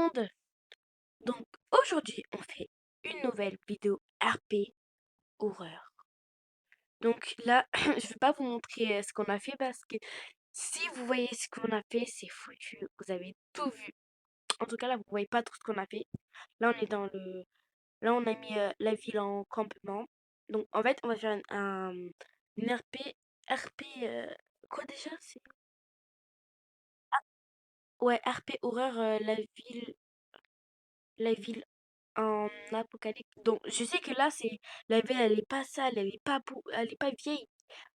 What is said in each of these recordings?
monde. Donc aujourd'hui, on fait une nouvelle vidéo RP horreur. Donc là, je vais pas vous montrer ce qu'on a fait parce que si vous voyez ce qu'on a fait, c'est foutu. Vous avez tout vu. En tout cas, là, vous voyez pas tout ce qu'on a fait. Là, on est dans le. Là, on a mis la ville en campement. Donc en fait, on va faire une RP. RP. Quoi déjà? C'est. Ouais, RP horreur, la ville en apocalypse. Donc, je sais que là, c'est la ville, elle est pas sale, elle est pas vieille,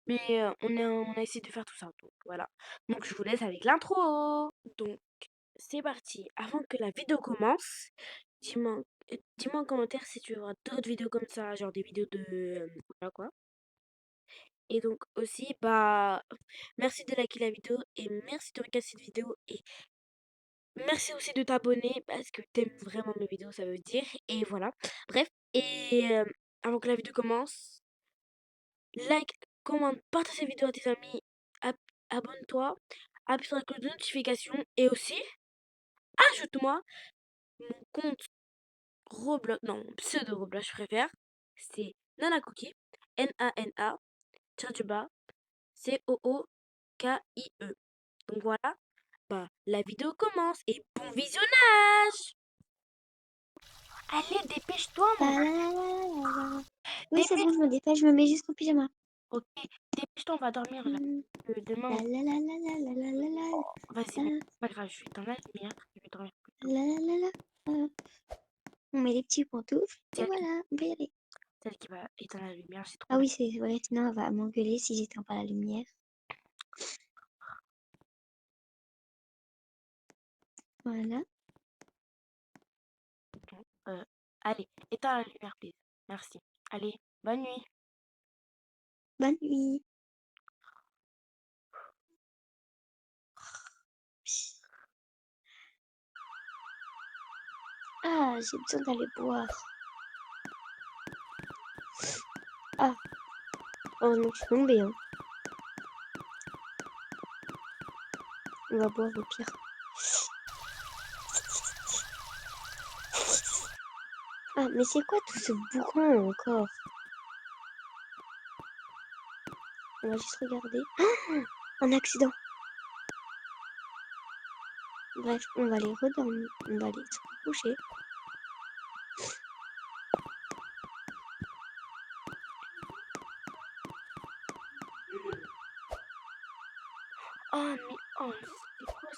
mais on a essayé de faire tout ça. Donc, voilà. Donc, je vous laisse avec l'intro. Donc, c'est parti. Avant que la vidéo commence, dis-moi, dis-moi en commentaire si tu veux voir d'autres vidéos comme ça, genre des vidéos de, voilà quoi. Et donc aussi, bah, merci de liker la vidéo et merci de regarder cette vidéo et merci aussi de t'abonner parce que t'aimes vraiment mes vidéos, ça veut dire. Et voilà. Bref. Et avant que la vidéo commence, like, commente, partage cette vidéo à tes amis, ab- abonne-toi, appuie sur la cloche de notification et aussi, ajoute-moi mon compte Roblox, non, mon pseudo Roblox, je préfère. C'est Nana Cookie, Nana, tiré du bas, Cookie. Donc voilà, bah, la vidéo commence et bon visionnage! Allez, dépêche-toi, La mon la la la la la. Oui, c'est Dépêche, bon, je me dépêche, je me mets juste en pyjama. ok, dépêche-toi, on va dormir là. Demain, La la la la la la la la la vas-y, la bon, c'est pas grave, je vais dans la lumière, je vais dormir plus tôt. la la la la. On met les petits pantoufles et Celle qui, voilà, on peut y aller. celle qui va éteindre la lumière, c'est trop Ah bien. oui, c'est vrai, sinon elle va m'engueuler si j'éteins pas la lumière. Voilà. Donc, allez, éteins la lumière, please. Merci. Allez, bonne nuit. Bonne nuit. Ah, j'ai besoin d'aller boire. Ah, oh non, je suis tombée, hein. On va boire au pire. Ah, mais c'est quoi tout ce bourrin encore? On va juste regarder. Un accident. Bref, on va aller redormir. On va aller se coucher. Oh, mais oh, c'est quoi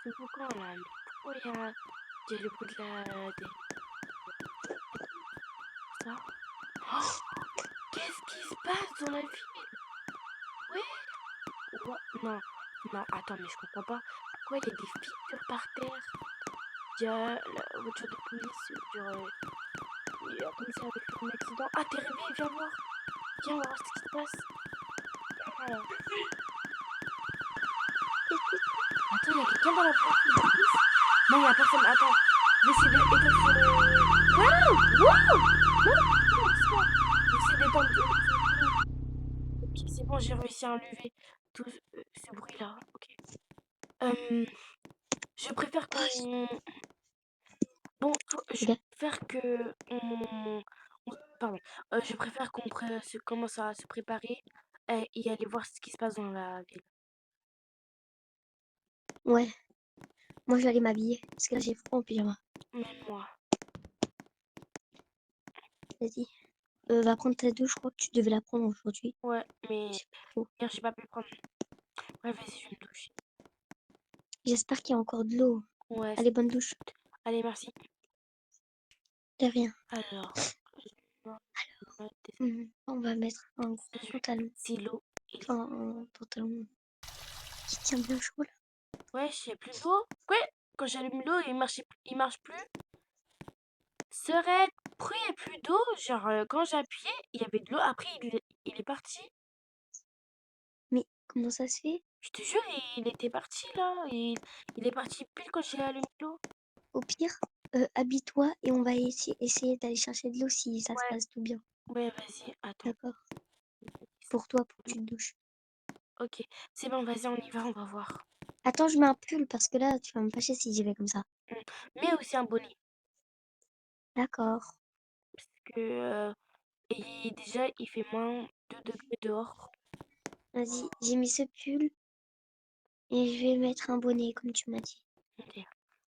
ce boucan là? Mais pourquoi il y a le bruit de ça? Oh, qu'est-ce qui se passe dans la ville? Ouais, non, non, attends, mais je comprends pas. Pourquoi il y a des fissures par terre? Il y a la voiture de police, genre, il y a comme ça avec un accident. Ah, t'es réveillé, viens voir ce qui se passe. Viens là. Qu'est-ce qui se passe? Attends, il y a quelqu'un dans la voiture de police? Non, il y a personne, attends. Je vais essayer d'éteindre ce... Waouh! Waouh! Non, non, doucement. Je vais essayer d'éteindre Ok, c'est bon, j'ai réussi à enlever tout ce bruit-là. Ok. Euh, je préfère qu'on... Bon, je Regarde. préfère que pardon. Je préfère qu'on commence à se préparer et aller voir ce qui se passe dans la ville. Ouais, moi je vais aller m'habiller. Parce que là j'ai froid en pyjama. Même moi. Vas-y. Va prendre ta douche, je crois que tu devais la prendre aujourd'hui. Ouais, mais Je sais plus trop. hier, j'ai pas pu le prendre. Ouais, vas-y, je vais me doucher. J'espère qu'il y a encore de l'eau. Ouais, Allez, bonne douche. allez, merci. De rien. Alors, je vais mettre On va mettre un gros pantalon. si l'eau, il est... Enfin, un pantalon qui tient bien chaud là. Ouais, il n'y a plus d'eau. Ouais, quand j'allume l'eau, il marche plus. Serait pourquoi il n'y a plus d'eau? Genre, quand j'appuyais, il y avait de l'eau. Après, il est parti. Mais comment ça se fait? Je te jure, il était parti là. Il est parti pile quand j'ai allumé l'eau. Au pire, habille-toi et on va essayer d'aller chercher de l'eau si ça se Ouais, passe tout bien. ouais, vas-y, attends. D'accord? Pour toi, pour que tu te douches. Ok, c'est bon, vas-y, on y va, on va voir. Attends, je mets un pull parce que là, tu vas me fâcher si j'y vais comme ça. Mais aussi un bonnet. D'accord. Parce que et déjà, il fait moins 2 degrés dehors. Vas-y, j'ai mis ce pull et je vais mettre un bonnet, comme tu m'as dit. Ok.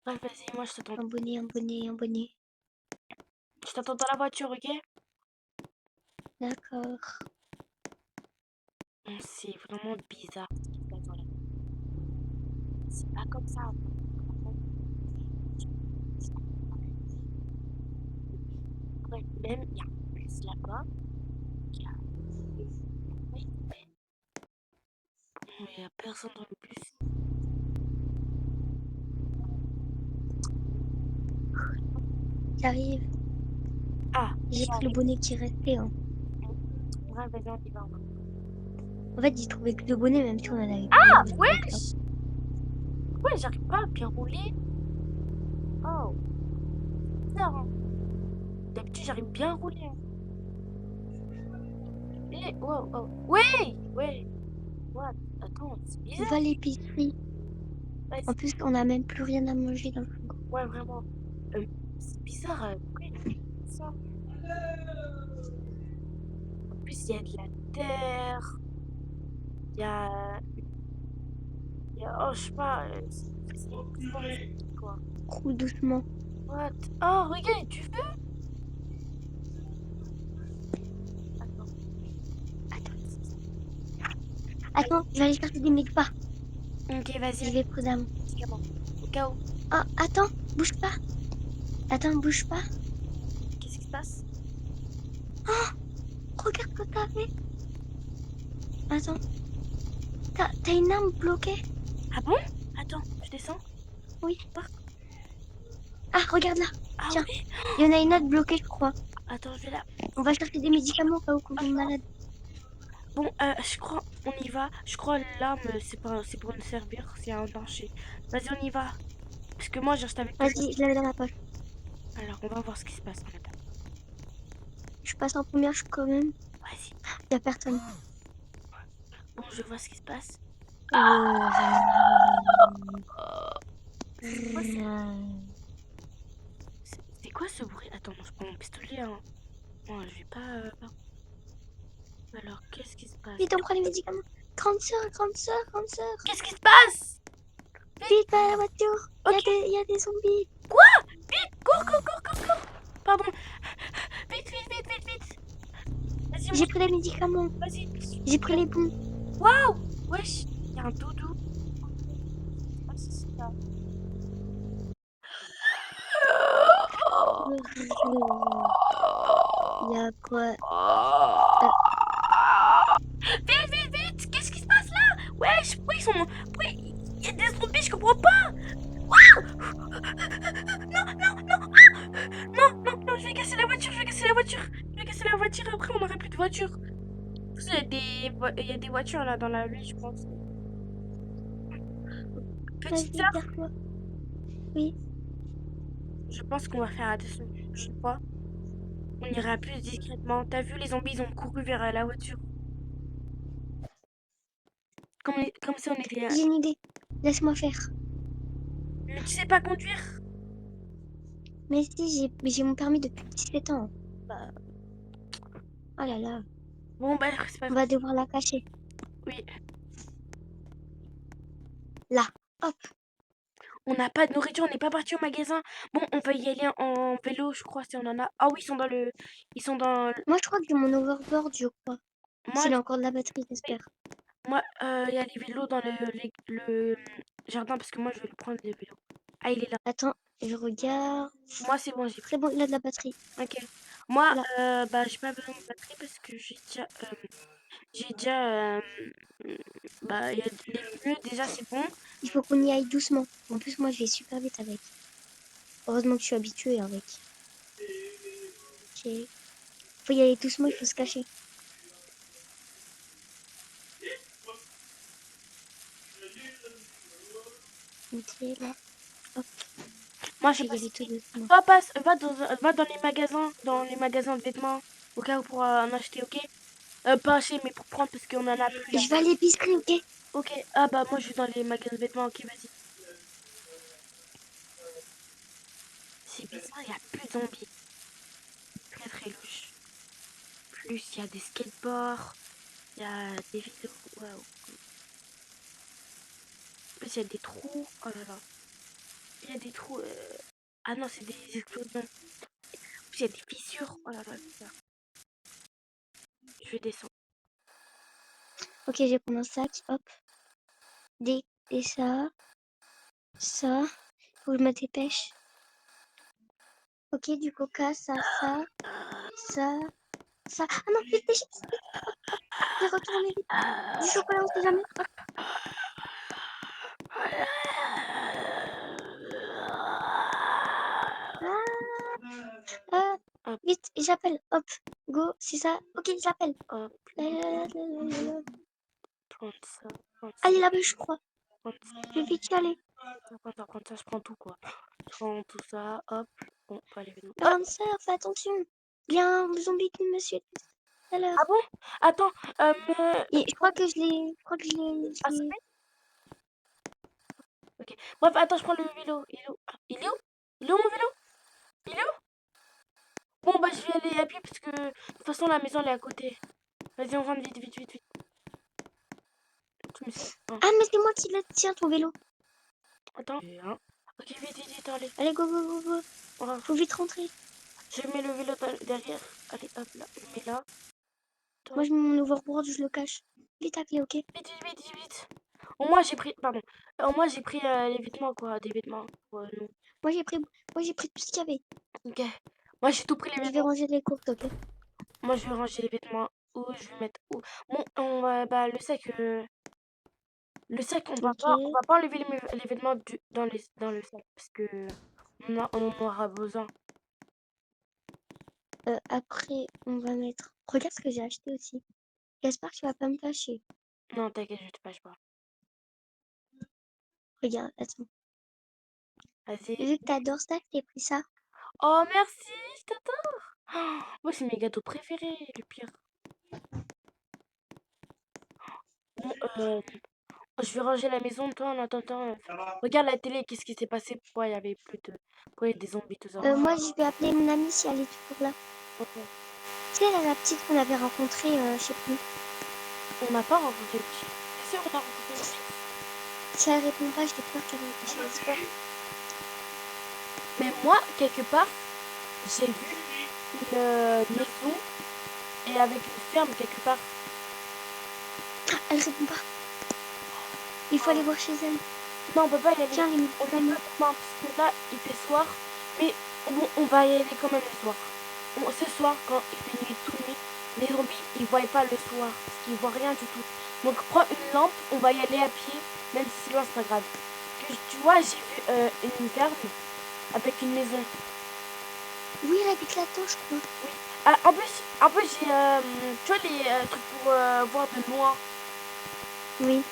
Bref, vas-y, moi je t'attends. Un bonnet, un bonnet, un bonnet. Je t'attends dans la voiture, ok? D'accord. C'est vraiment bizarre ce qui se passe dans la vie. C'est pas comme ça. Après, même, il y a un bus là-bas qui a. Comment il s'appelle? Bon, il y a personne dans le bus. J'arrive. Ah, J'ai pris le j'arrive. bonnet qui restait, hein. Bref, vas-y, on y va. En fait, j'ai trouvé que deux bonnets, même si on en avait plusieurs, j'ai trouvé que un. Wesh! Ouais, j'arrive pas à bien rouler. Oh, bizarre, hein. D'habitude, j'arrive bien à rouler, hein. Eh, wow, oh. Ouais! Ouais! What? Attends, c'est On bizarre. va à l'épicerie. En Vas-y. plus, on n'a même plus rien à manger dans le frigo. Ouais, vraiment. C'est bizarre. Pourquoi il a fait ça? En plus, il y a de la terre. Il y a. Oh, je sais pas. C'est bizarre ici, quoi. Roule doucement. What? Oh, regarde, tu fais? Attends. Attends, Vas-y. attends, je vais aller chercher des médicaments. Ok, vas-y, J'y vais prudemment. médicaments. Au cas où. Oh, attends, bouge pas. Attends, bouge pas. Qu'est-ce qui se passe? Oh, regarde ce que t'as fait. Attends, t'as une arme bloquée? Ah bon? Attends, je descends. Oui. Voir. Ah, regarde là. Ah Tiens, oui. il y en a une autre bloquée, je crois. Attends, je vais là. On va chercher des médicaments au cas où qu'on tombe malade. Bon, je crois, on y va. Je crois l'arme, c'est pour nous servir. C'est un danger. Vas-y, on y va. Parce que moi, je reste avec toi. Vas-y, je l'avais dans ma poche. Alors, on va voir ce qui se passe en attendant. Je passe en première, je quand même. Vas-y. Y a personne. Bon, je vois ce qui se passe. C'est quoi, c'est quoi ce bruit? Attends, non, je prends mon pistolet, hein. Non, je vais pas. Alors, qu'est-ce qui se passe? Vite, on prend les médicaments. Grande sœur, grande sœur, grande sœur. Qu'est-ce qui se passe? Vite. Vite, va à la voiture. Ok. Y a des zombies. Quoi? Vite, cours, cours, cours, cours, cours. Pardon. Vite, vite, vite, vite, vite. Vas-y, J'ai monte. pris les médicaments. Vas-y. J'ai pris les bons. Waouh. Wesh. Il y a un doudou. Ah, c'est ça. Y a quoi? Vite, vite, vite! Qu'est-ce qui se passe là? Wesh, pourquoi ils sont. Pourquoi il y a des zombies, je comprends pas! Non, non, non! Non, non, non, je vais casser la voiture, je vais casser la voiture! Je vais casser la voiture, après on n'aura plus de voiture. Parce qu'il y a il y a des voitures là dans la rue, je pense. Petite Vas-y, sœur, derrière toi. Oui. je pense qu'on va faire attention une prochaine fois. On ira plus discrètement. T'as vu, les zombies, ils ont couru vers la voiture. Comme si on était. J'ai une idée. Laisse-moi faire. Mais tu sais pas conduire? Mais si, j'ai mon permis depuis 17 ans. Bah, Oh là là. bon, bah, c'est pas On grave. va devoir la cacher. Oui. Là. Hop. On n'a pas de nourriture, on n'est pas parti au magasin. Bon, on va y aller en vélo, je crois, si on en a. Ah oui, ils sont dans le. Ils sont dans. Moi, je crois que j'ai mon overboard, je crois. Moi, S'il a encore de la batterie, oui, j'espère. moi, il y a les vélos dans le jardin parce que moi, je vais le prendre les vélos. Ah, il est là. Attends, je regarde. Moi, c'est bon, j'ai pris. C'est bon, il a de la batterie. Ok. Moi, Là. bah, j'ai pas besoin de batterie parce que j'ai déjà. Bah, il y a les pneus, déjà, c'est bon. Il faut qu'on y aille doucement. En plus, moi, je vais super vite avec. Heureusement que je suis habituée avec. Ok. Faut y aller doucement, il faut se cacher. Ok, là. Hop, Moi, je sais faut y pas aller si. tout doucement. Va dans les magasins de vêtements, au cas où pour en acheter, ok? Pas acheter, mais pour prendre parce qu'on en a plus là. Je vais à l'épicerie, ok? Ok, ah bah moi je vais dans les magasins de vêtements, ok vas-y. C'est bizarre, il y a plus de zombies. Très très louche. Plus il y a des skateboards, il y a des vélos, waouh. Plus il y a des trous, oh là là. Il y a des trous, ah non c'est des explosions. Plus il y a des fissures, oh là là, bizarre. Je vais descendre. Ok, je vais prendre un sac, hop. Et ça. Faut que je me dépêche. Ok, du coca, ça, ça. Ah non, vite, des chips, vite. Je vais retourner vite. Du chocolat, on sait jamais. Ah, Hop, vite, j'appelle, hop. Go, c'est ça. Ok, j'appelle. hop, prendre ça, prendre ça, Allez, là-bas, je crois. prendre ça, Je vais vite y aller. prendre ça, je prends tout quoi. Je prends tout ça, hop. Bon, pas les vélos. Grande sœur, fais attention. Il y a un zombie qui me suit tout à Ah l'heure. bon? Attends, Et je crois que je l'ai. Je crois que je l'ai. ah, ça fait? Ok. Bref, attends, je prends le vélo. Il est où? Ah, il est où? Il est où mon vélo? Il est où? Bon, bah, je vais aller à pied parce que de toute façon, la maison elle est à côté. Vas-y, on rentre vite, vite, vite, vite. Tu me sais? Ah, mais c'est moi qui le tiens, ton vélo. Attends. Et un. Ok, vite, vite, vite, allez. Allez, go, go, go, go. On rentre. Faut vite rentrer. Je mets le vélo derrière. Allez, hop, là. Je mets là. Moi, Toi. je mets mon overboard, je le cache. Vite à clé, ok? Vite, vite, vite, vite, vite. Au moins, j'ai pris. Pardon. Au moins, j'ai pris les vêtements, quoi. Des vêtements. Ouais, non. Moi, j'ai pris tout ce qu'il y avait. Ok. Moi, j'ai tout pris les Je vais vêtements. ranger les courses, ok? Moi, je vais ranger les vêtements. Où je vais mettre où? Bon, on va. Bah, le sac, Ok. on va pas enlever les vêtements dans le sac parce que on en aura besoin. Après, on va mettre. Regarde ce que j'ai acheté aussi. J'espère que tu vas pas me fâcher. Non, t'inquiète, je te fâche pas. Regarde, attends. Vas-y. Vu que t'adores ça, je t'ai pris ça. Oh, merci, je t'adore. Oh, moi, c'est mes gâteaux préférés, le pire. Bon, je vais ranger la maison, toi, en attendant. Regarde la télé, qu'est-ce qui s'est passé? Pourquoi il y avait plus de. Pourquoi il y a des zombies, tout ça? Moi, je vais appeler mon amie si elle est toujours là. Ok. Tu sais, là, la petite qu'on avait rencontrée, je sais plus. On n'a pas rencontré une fille. C'est sûr, on a rencontré une fille. Si elle répond pas, j'ai peur qu'elle ait caché les sports. Mais moi, quelque part, j'ai vu une maison et avec une ferme quelque part. Ah, elle répond pas. Il faut aller voir chez elle. Non, on peut pas y aller. Tiens, les On y va médicaments. demain, parce que là, il fait soir. Mais bon, on va y aller quand même le soir. Ce soir, quand il fait nuit, toute nuit, les zombies, ils voient pas le soir. Parce qu'ils voient rien du tout. Donc, prends une lampe, on va y aller à pied. Même si c'est loin, c'est pas grave. Tu vois, j'ai vu une ferme avec une maison. Oui, elle habite là-dedans, je crois. Oui. Ah, en plus j'ai, tu vois, les trucs pour voir de loin. Oui.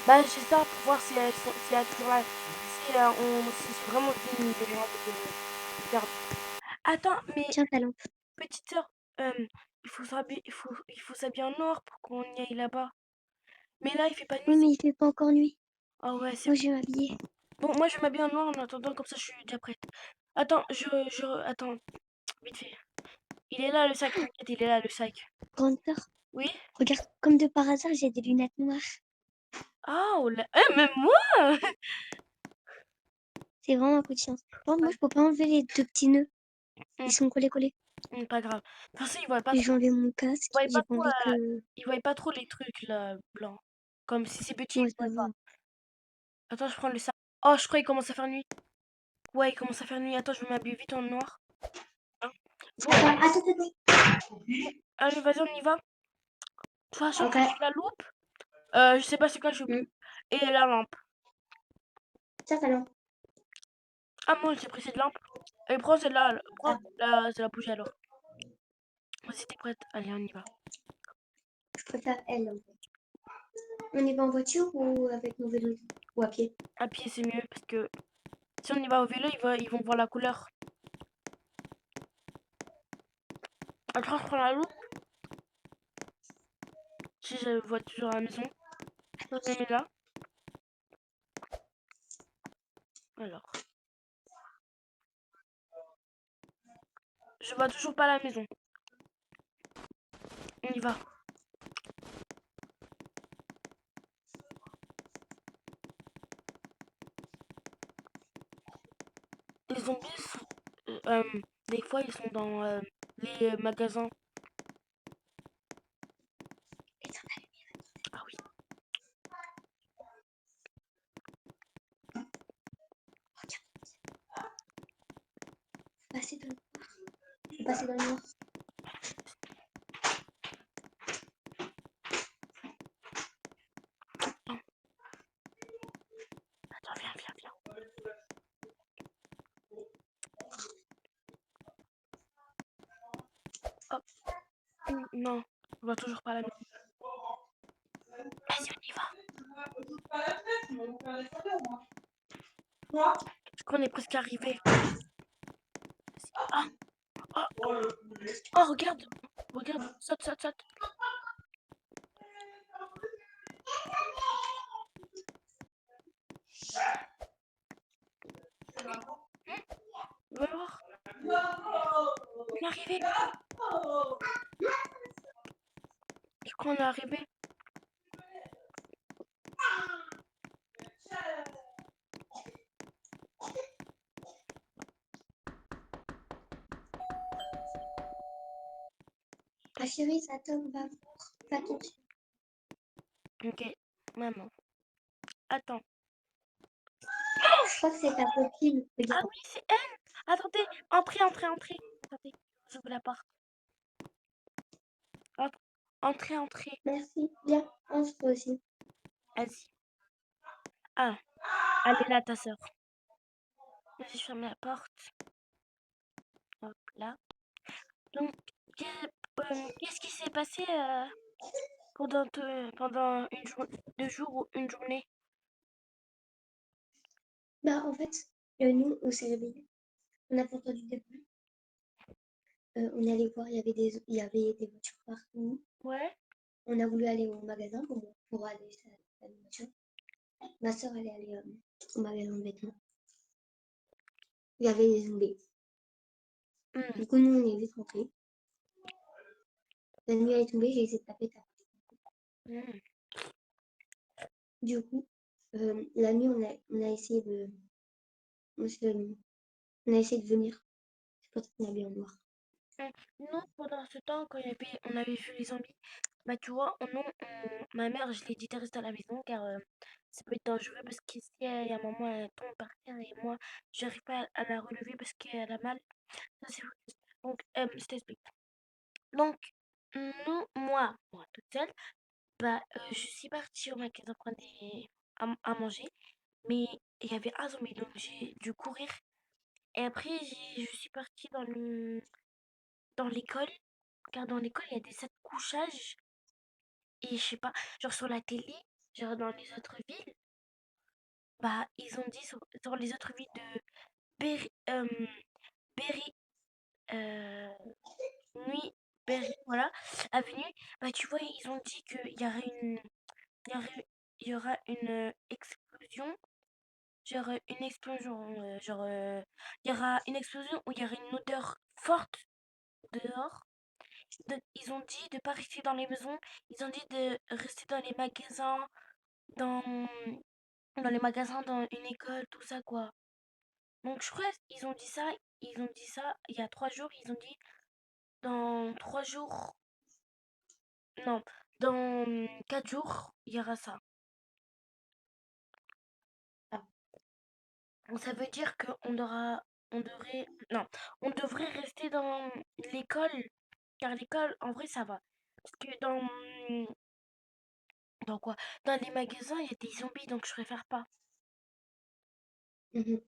Bah, j'ai ça pour voir si elle est toujours là. Si c'est vraiment une maison avec une ferme. Attends, mais Tiens, ta lampe. petite sœur, il faut s'habiller en noir pour qu'on y aille là-bas. Mais là, il fait pas nuit. Oui, mais il fait pas encore nuit. Ah ouais, c'est Moi, vrai. je vais m'habiller. Bon, moi, je m'habille en noir en attendant, comme ça, je suis déjà prête. Attends, attends, vite fait. Il est là, le sac, t'inquiète, il est là, le sac. Grande sœur, Oui? regarde, comme de par hasard, j'ai des lunettes noires. Ah, oh là, même moi! C'est vraiment un coup de chance. Par contre, moi, je peux pas enlever les deux petits nœuds. Ils sont collés. Pas grave. De toute façon, il voit pas J'ai trop. enlevé mon Il casque. voit pas J'ai pas trop, envie que. il voit pas trop les trucs là, blancs. Comme si c'est petit, il Ouais, ça voit pas. va. Attends, je prends le sac. Oh, je crois qu'il commence à faire nuit. Ouais, il commence à faire nuit. Attends, je vais m'habiller vite en noir. Hein. Bon, Attends. allez, vas-y, on y va. De toute façon, Ok. j'ai la loupe. Je sais pas c'est quoi, j'ai oublié. Hmm. Et la lampe. Tiens, ta lampe. Ah, moi, j'ai pris cette lampe. Et prends celle-là. Prends Ah, celle-là bougie alors. Vas-y, t'es prête. Allez, on y va. je préfère elle. On y va en voiture ou avec nos vélos? Ou à pied? À pied, c'est mieux parce que si on y va au vélo, ils vont voir la couleur. Attends, je prends la loupe. Si je vois toujours à la maison. Je le mets là. Alors, je vois toujours pas la maison. On y va. Les zombies, des fois, ils sont dans les magasins. Ah oui. Passer dans le noir. Faut passer dans le noir. Attends, viens. Hop. Non, on voit toujours pas la maison. Vas-y, on y va. Je crois qu'on est presque arrivé. Ah, oh, oh, regarde. Regarde, saute. Va voir. On est arrivé. Je crois qu'on est arrivé. Ah chérie, ça tombe, va voir. Fais attention. Ok, maman. Attends. Je crois que c'est ta copine. Ah Regarde. oui, c'est elle. Attendez, entrez. Attendez, j'ouvre la porte. Entrez. Merci. Viens, entre toi aussi. Vas-y. Ah, elle est là, ta sœur. Vas-y, je ferme la porte. Hop là. Donc, qu'est-ce qui s'est passé pendant 2 jours ou une journée? Bah, en fait, nous, on s'est réveillés. On a pas entendu des bruits. On est allé voir, il y avait des voitures partout. Ouais. On a voulu aller au magasin pour aller acheter la nourriture. Ma soeur, elle est allée au magasin de vêtements. Il y avait des zombies. Hmm, Du coup, nous, on est vite rentrés. La nuit elle est tombée, j'ai essayé de taper ta porte. hmm. Du coup, la nuit, on a essayé on, se- on a essayé de venir. C'est pour ça qu'on est habillé en noir. Nous, pendant ce temps, on avait vu les zombies, bah tu vois, ma mère, je l'ai dit de rester à la maison car ça peut être dangereux parce que si il y a un moment, elle tombe par terre et moi, j'arrive pas à la relever parce qu'elle a mal. Ça, c'est fou. Donc, je t'explique. Donc, moi, toute seule, bah, je suis partie au magasin prendre à manger, mais il y avait un zombie, donc j'ai dû courir. Et après, je suis partie dans l'école, car dans l'école, il y a des salles de couchage, et je sais pas, genre sur la télé, genre dans les autres villes, bah, ils ont dit sur les autres villes de Berry, Berry, euh, Nuit, Berry, voilà, Avenue, bah, tu vois, ils ont dit qu'il y aurait il y aurait, il y aura une explosion, genre une explosion, il y aura une explosion où il y aura une odeur forte dehors. Ils ont dit de pas rester dans les maisons, ils ont dit de rester dans les magasins, dans, dans les magasins, dans une école, tout ça quoi. Donc je crois ils ont dit ça il y a 3 jours, ils ont dit dans 3 jours, non, dans 4 jours, il y aura ça. Ah, Donc ça veut dire non, on devrait rester dans l'école, car l'école, en vrai, ça va. Parce que dans quoi? Dans les magasins, il y a des zombies, donc je préfère pas. mhm.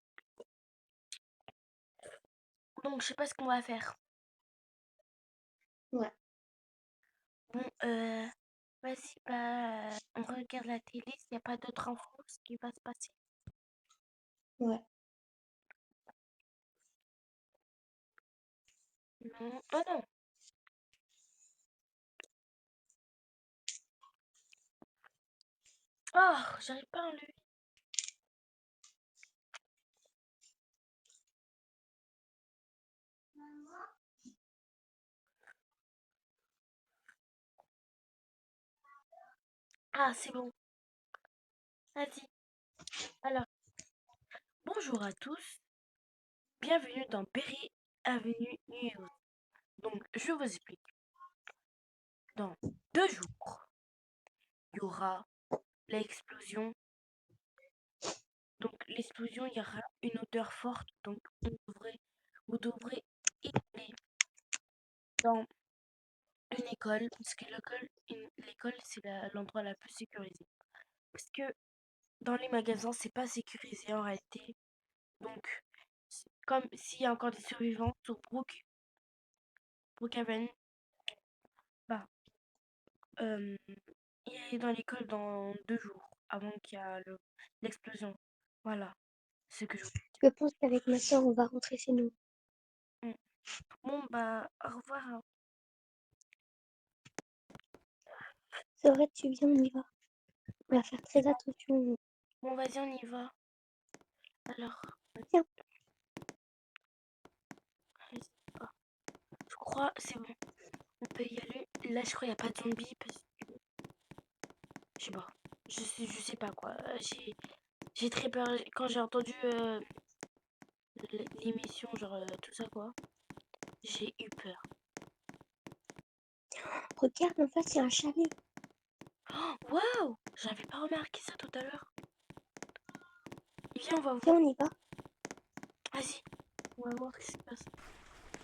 Donc je sais pas ce qu'on va faire. Ouais, Bon, vas-y, bah, on regarde la télé s'il n'y a pas d'autres infos, ce qui va se passer. ouais. Non, oh non, Ah, j'arrive pas à enlever. Ah, c'est bon. Vas-y. Alors, bonjour à tous. Bienvenue dans Berry Avenue News. Donc, je vous explique. Dans 2 jours, il y aura l'explosion. Donc, l'explosion, il y aura une odeur forte. Donc, vous devrez y aller dans une école. Parce que l'école, c'est l'endroit la plus sécurisé. Parce que dans les magasins, c'est pas sécurisé en réalité. Donc, comme s'il y a encore des survivants sur Brookhaven, bah, il est dans l'école dans 2 jours avant qu'il y a l'explosion. Voilà, c'est ce que je voulais dire. Je pense qu'avec ma soeur, on va rentrer chez nous. Mm. Bon, bah, au revoir, hein. Sorette, tu viens, on y va. On va faire très attention. Bon, vas-y, on y va. Alors, Tiens, vas-y. Ah, je crois, c'est bon, on peut y aller. Là, je crois qu'il n'y a pas de zombies parce que, je sais pas, je sais pas quoi. J'ai très peur quand j'ai entendu l'émission, genre tout ça quoi. J'ai eu peur. regarde, en face, il y a un chalet. Oh, waouh! J'avais pas remarqué ça tout à l'heure. Viens, on va Viens, voir. on y va. Vas-y, on va voir ce qui se passe.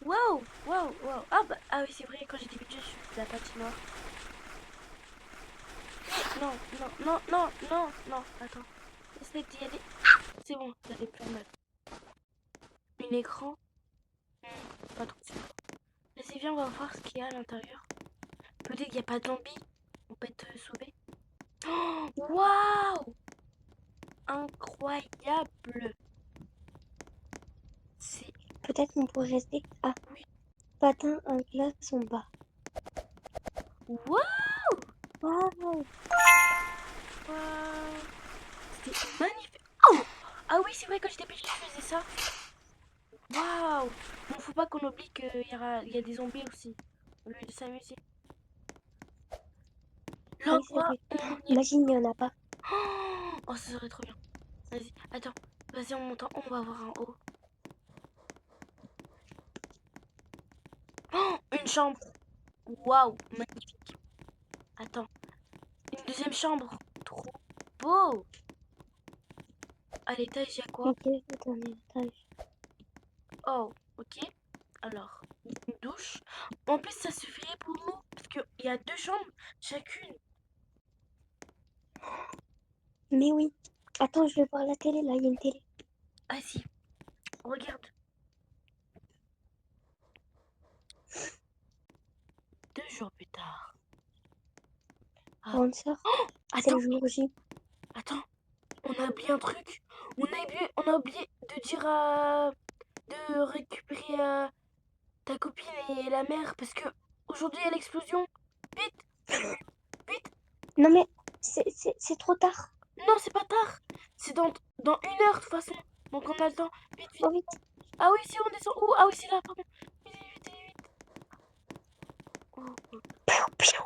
Waouh! Waouh! Waouh! Ah, bah, ah oui, c'est vrai, quand j'étais petite, je suis de la patinoire. Non, non, non, non, non, non, attends. Essaye d'y aller. C'est bon, ça fait plus mal. Un écran? Pas trop sûr. Vas-y, viens, on va voir ce qu'il y a à l'intérieur. Peut-être qu'il n'y a pas de zombies. On peut être sauvé. Oh, waouh! Incroyable! C'est... Peut-être qu'on pourrait rester. Ah, Oui. patin à glace en bas. Waouh! Waouh! Waouh! C'est magnifique! Oh! Ah oui, c'est vrai, quand j'étais petite, je faisais ça. Waouh! Bon, faut pas qu'on oublie qu'il y a des zombies aussi. Au lieu de s'amuser. Oui, c'est L'endroit vrai. où on y est. Imagine, il n'y en a pas. Oh, ça serait trop bien. Vas-y, attends. Vas-y, on monte on va voir en haut. Oh, une chambre. Waouh, magnifique. Attends. Une deuxième chambre. Trop beau. À l'étage, il y a quoi? Ok, au dernier étage. Oh, ok. Alors, une douche. En plus, ça suffirait pour nous. Parce qu'il y a 2 chambres chacune. Mais oui. Attends, je vais voir la télé, là, il y a une télé. Vas-y, regarde. 2 jours plus tard. Ah, Grande sœur, c'est attends, le jour J. attends. On a oublié un truc. On a oublié de dire de récupérer ta copine et la mère. Parce que aujourd'hui, il y a l'explosion. Vite, vite. Non, mais c'est trop tard. Non, c'est pas tard. C'est dans 1 heure de toute façon. Donc on a le temps. Vite, vite. Oh, vite. Ah oui, si on descend. Ouh, ah oui, c'est là, pardon. Vite, vite, vite, vite. Oh, oh. Piou, piou.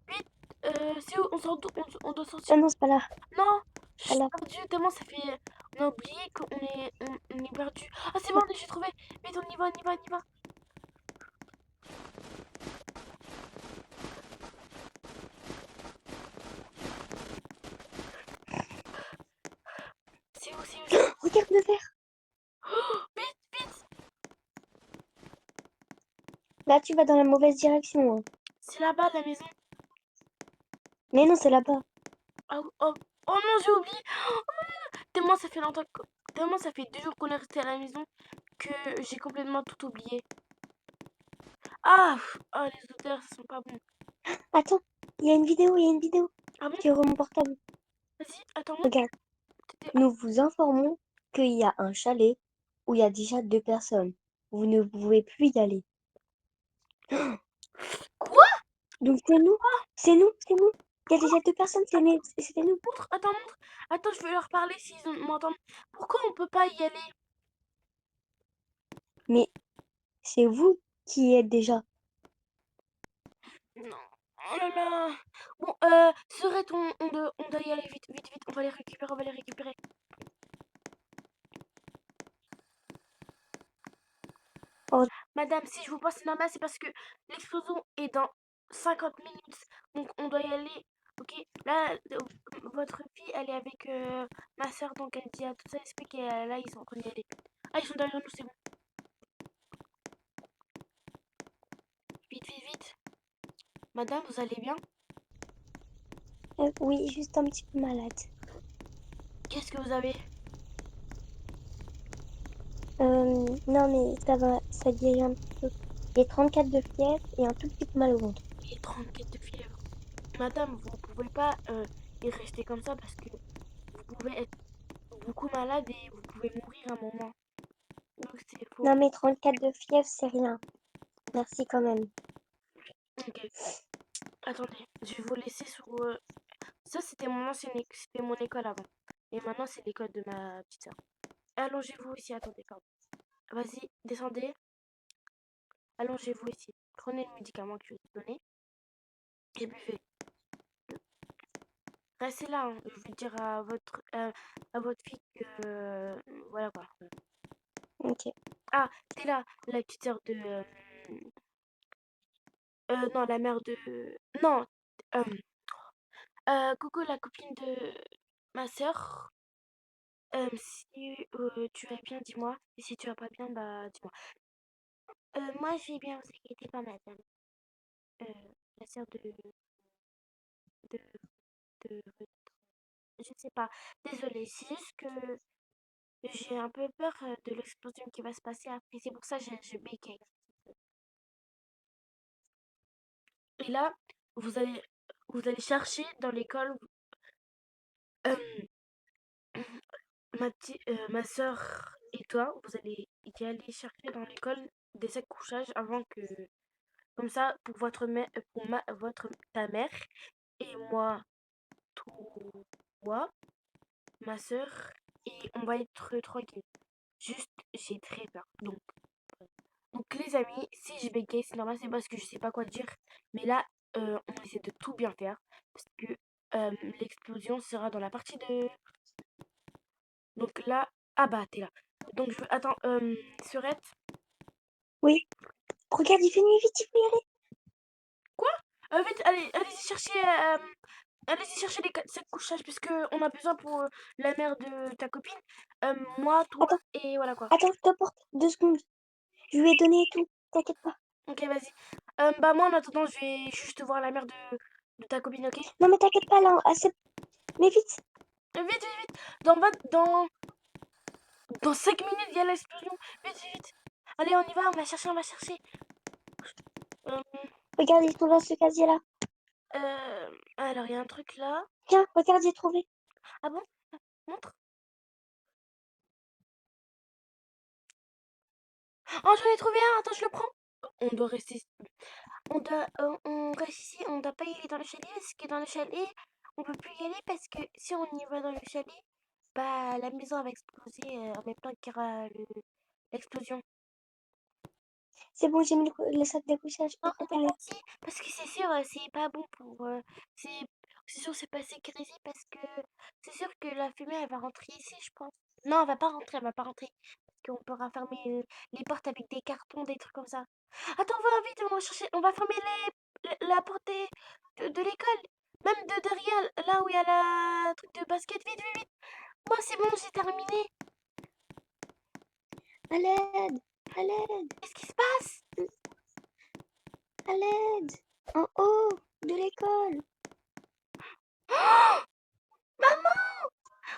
Vite. C'est où on doit sortir. Ah non, c'est pas là. Non, je Pas suis là. perdue. Tellement ça fait. On a oublié on est perdu. Ah, c'est bon, Oh, j'ai trouvé. Vite, on y va, on y va, on y va. C'est où, c'est où, c'est où? regarde le verre. Oh, vite, vite. Là, tu vas dans la mauvaise direction, hein. C'est là-bas, la maison. Mais non, c'est là-bas. Ah, oh, oh non, j'ai oublié. Tellement ça fait longtemps tellement ça fait 2 jours qu'on est resté à la maison que j'ai complètement tout oublié. Ah, oh, les odeurs, ça sent pas bon. Attends, il y a une vidéo, il y a une vidéo. Ah bon? Sur mon portable. Vas-y, attends-moi. Regarde. Nous vous informons qu'il y a un chalet où il y a déjà 2 personnes. Vous ne pouvez plus y aller. Quoi? Donc c'est nous, c'est nous, c'est nous. Il y a déjà 2 personnes, c'était nous. Montre, attends, montre. Attends, je vais leur parler s'ils m'entendent. Pourquoi on peut pas y aller? Mais c'est vous qui y êtes déjà. Non. Oh là là. Bon, Serette, on doit y aller vite, vite, vite. On va les récupérer, on va les récupérer. Oh, Madame, si je vous passe une main, c'est parce que l'explosion est dans 50 minutes. Donc, on doit y aller. Ok? Là, votre fille, elle est avec ma soeur, donc elle dit à tout ça, explique et là, ils sont en train d'y aller. Ah, ils sont derrière nous, c'est bon. Vite, vite, vite. Madame, vous allez bien? oui, juste un petit peu malade. Qu'est-ce que vous avez? Non, mais ça va, ça guérit un petit peu. J'ai 34 de fièvre et un tout petit peu mal au ventre. Et 34 de fièvre. Madame, vous pouvez pas y rester comme ça parce que vous pouvez être beaucoup malade et vous pouvez mourir un moment. Donc, c'est faux. Non, mais 34 de fièvre, c'est rien. Merci quand même. Ok. Attendez, je vais vous laisser sur. Ça, c'était c'était mon école avant. Et maintenant, c'est l'école de ma petite sœur. Allongez-vous ici, attendez, pardon. Vas-y, descendez. Allongez-vous ici. Prenez le médicament que je vais vous donner et buvez. Restez là, hein. Je vais dire à votre fille que. Voilà quoi. Ok. Ah, c'est là, la petite sœur de. Non, la mère de. Non. euh, Coucou, la copine de ma sœur. Si tu vas bien, dis-moi. Et si tu vas pas bien, bah dis-moi. Moi, je vais bien, vous inquiétez pas, madame. La sœur de, je sais pas. Désolée, c'est juste que j'ai un peu peur de l'explosion qui va se passer après. C'est pour ça que je bégaye. Et là, vous allez, vous allez chercher dans l'école. euh, ma sœur et toi, vous allez y aller chercher dans l'école des sacs couchage avant que, comme ça, pour votre mère, ta mère et moi, toi, ma sœur, et on va être tranquille. Juste, j'ai très peur. Donc les amis, si je bégaye, c'est normal, c'est parce que je sais pas quoi dire. Mais là, on essaie de tout bien faire parce que l'explosion sera dans la partie de. Donc là, ah bah t'es là. Donc je veux, attends, Serette. Oui. Regarde, il fait nuit, vite, il faut y aller. Quoi? Vite, allez-y chercher les sacs couchage parce que on a besoin pour la mère de ta copine. Moi, toi Attends, et voilà quoi. attends, je t'apporte 2 secondes. Je lui ai donné et tout. T'inquiète pas. Ok, vas-y. Bah moi en attendant, je vais juste voir la mère de ta copine, ok? Non, mais t'inquiète pas, là. Assez... Mais vite. Vite, vite, vite. Dans 5 minutes, il y a l'explosion. Vite, vite, vite. Allez, on y va, on va chercher, on va chercher. Euh, Regarde, ils sont dans ce casier-là. alors, il y a un truc là. Tiens, regarde, j'ai trouvé. Ah bon? Montre. Oh, j'en ai trouvé un. Attends, je le prends. On doit rester. On reste ici. On doit pas y aller dans le chalet parce que dans le chalet, on peut plus y aller parce que si on y va dans le chalet, bah la maison va exploser en même temps qu'il y aura l'explosion. C'est bon, j'ai mis le sac de couchage. Non, on va Attrape-le. passer parce que c'est sûr, c'est pas bon pour. C'est c'est sûr, c'est pas sécurisé parce que c'est sûr que la fumée, elle va rentrer ici, je pense. Non, elle va pas rentrer, elle va pas rentrer. Parce qu'on pourra fermer les portes avec des cartons, des trucs comme ça. Attends, on va vite, on va chercher, on va fermer la porte de l'école. Même de derrière, là où il y a la truc de basket. Vite, vite, vite. Moi, c'est bon, j'ai terminé. À l'aide. À l'aide. Qu'est-ce qui se passe? À l'aide. En haut de l'école. Oh, maman!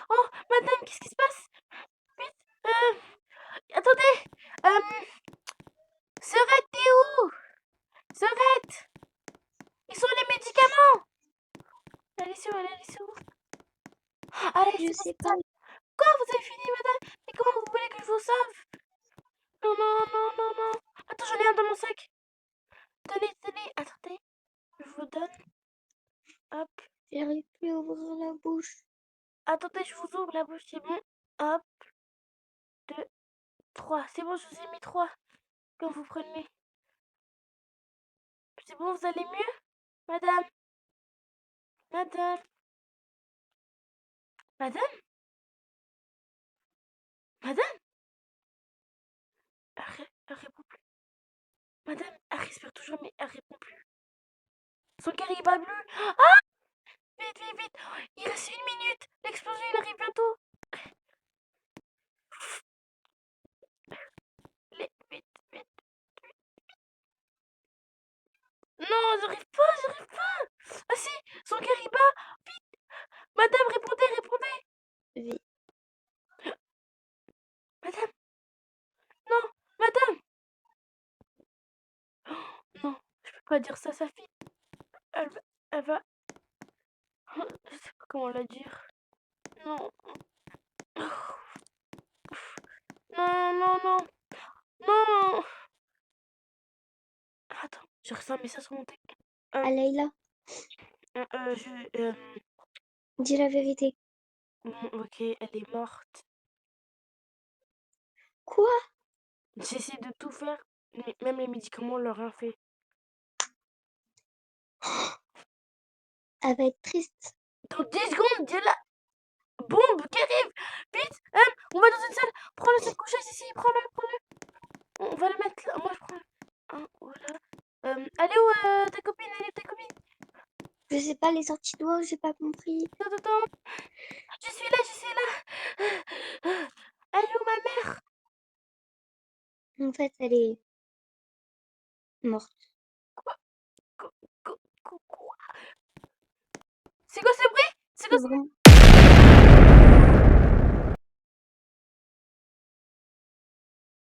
Oh, madame, qu'est-ce qui se passe? Vite, attendez. Euh, Serette, t'es où? Serette! Ils sont les médicaments! Elle est où? Allez, Je c'est bon, sais c'est ça. pas. Quoi, vous avez fini, madame? Mais comment vous voulez que je vous sauve? Non, non, non, non, non. Attends, j'en ai un dans mon sac. Tenez, tenez, attendez. Je vous donne. Hop. la bouche, c'est bon. Hop, 2, 3. C'est bon, je vous ai mis 3. Quand vous prenez. C'est bon, vous allez mieux, madame? Madame? Madame? Madame? Elle répond plus. Madame, elle respire toujours, mais elle répond plus. Son cœur il bat bleu. Ah! Vite, vite, vite! Il reste 1 minute! L'explosion, il arrive bientôt! Vite, vite! Non, j'arrive pas! Ah si! Son cœur il bat! Vite! Madame, répondez, répondez! V. Madame! Non! Madame! Non, je peux pas dire ça à sa fille. Elle va... Je sais pas comment la dire. Non. Non, non, non. Non! Attends, j'ai reçu un message sur mon téléphone. À Leïla, Je... dis la vérité. ok, elle est morte. Quoi? J'essaie de tout faire, mais même les médicaments leur rien fait. Elle va être triste. Dans 10 secondes, Dieu la bombe qui arrive! Vite! On va dans une salle! Prends le sac coucheuse ici, prends-le, prends-le! On va le mettre là. Moi je prends le. Voilà. Elle est où ta copine? Elle est où ta copine? Je sais pas, les sorties de doigts, j'ai pas compris. Attends, attends. Je suis là, je suis là! Elle est où ma mère? En fait, elle est morte. Quoi? Quoi? C'est quoi ce bruit? C'est quoi C'est ce... vraiment